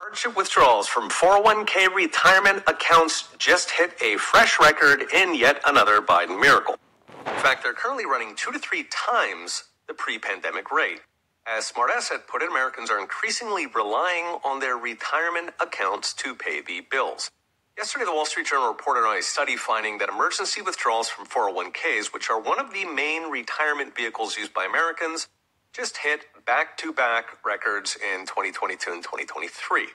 Hardship withdrawals from 401k retirement accounts just hit a fresh record in yet another Biden miracle. In fact, they're currently running 2 to 3 times the pre-pandemic rate. As Smart Asset put it, Americans are increasingly relying on their retirement accounts to pay the bills. Yesterday, the Wall Street Journal reported on a study finding that emergency withdrawals from 401ks, which are one of the main retirement vehicles used by Americans, just hit back-to-back records in 2022 and 2023. At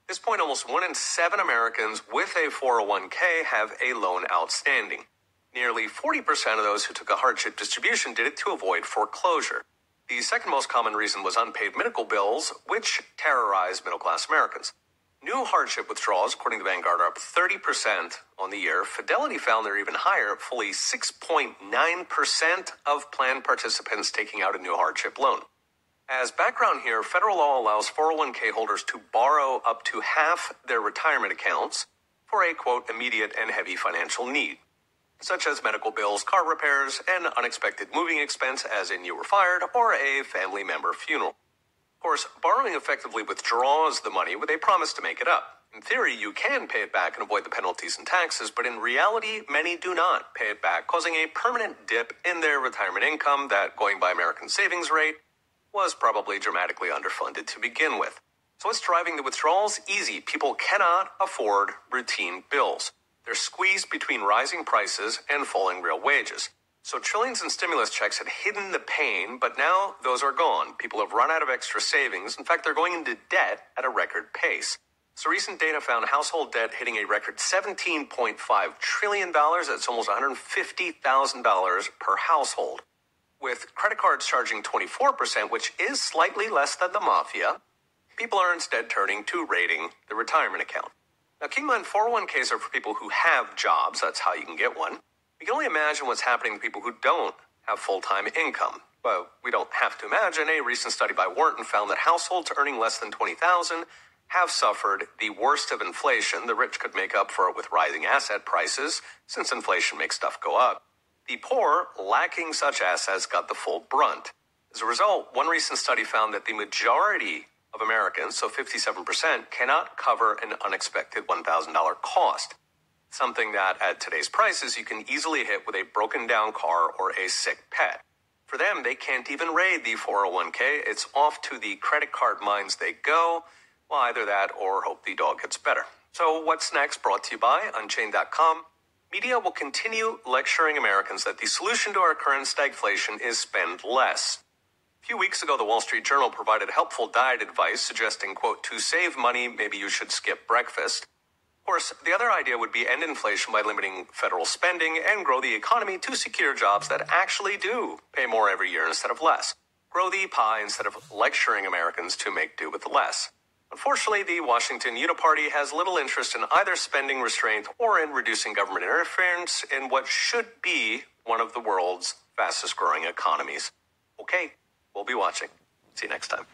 this point, almost 1 in 7 Americans with a 401k have a loan outstanding. Nearly 40% of those who took a hardship distribution did it to avoid foreclosure. The second most common reason was unpaid medical bills, which terrorize middle-class Americans. New hardship withdrawals, according to Vanguard, are up 30% on the year. Fidelity found they're even higher, fully 6.9% of plan participants taking out a new hardship loan. As background here, federal law allows 401k holders to borrow up to half their retirement accounts for a, quote, immediate and heavy financial need, such as medical bills, car repairs, and unexpected moving expense, as in you were fired, or a family member funeral. Of course, borrowing effectively withdraws the money with a promise to make it up. In theory, you can pay it back and avoid the penalties and taxes, but in reality, many do not pay it back, causing a permanent dip in their retirement income that, going by American savings rate, was probably dramatically underfunded to begin with. So what's driving the withdrawals? Easy. People cannot afford routine bills. They're squeezed between rising prices and falling real wages. So trillions in stimulus checks had hidden the pain, but now those are gone. People have run out of extra savings. In fact, they're going into debt at a record pace. So recent data found household debt hitting a record $17.5 trillion. That's almost $150,000 per household. With credit cards charging 24%, which is slightly less than the mafia, people are instead turning to raiding the retirement account. Now, keep in mind, 401ks are for people who have jobs. That's how you can get one. We can only imagine what's happening to people who don't have full-time income. But we don't have to imagine. A recent study by Wharton found that households earning less than $20,000 have suffered the worst of inflation. The rich could make up for it with rising asset prices, since inflation makes stuff go up. The poor, lacking such assets, got the full brunt. As a result, one recent study found that the majority of Americans, so 57%, cannot cover an unexpected $1,000 cost. Something that, at today's prices, you can easily hit with a broken down car or a sick pet. For them, they can't even raid the 401k. It's off to the credit card mines they go. Well, either that or hope the dog gets better. So what's next? Brought to you by Unchained.com. Media will continue lecturing Americans that the solution to our current stagflation is spend less. A few weeks ago, the Wall Street Journal provided helpful diet advice suggesting, quote, to save money, maybe you should skip breakfast. Of course, the other idea would be end inflation by limiting federal spending and grow the economy to secure jobs that actually do pay more every year instead of less. Grow the pie instead of lecturing Americans to make do with less. Unfortunately, the Washington Uniparty has little interest in either spending restraint or in reducing government interference in what should be one of the world's fastest growing economies. Okay, we'll be watching. See you next time.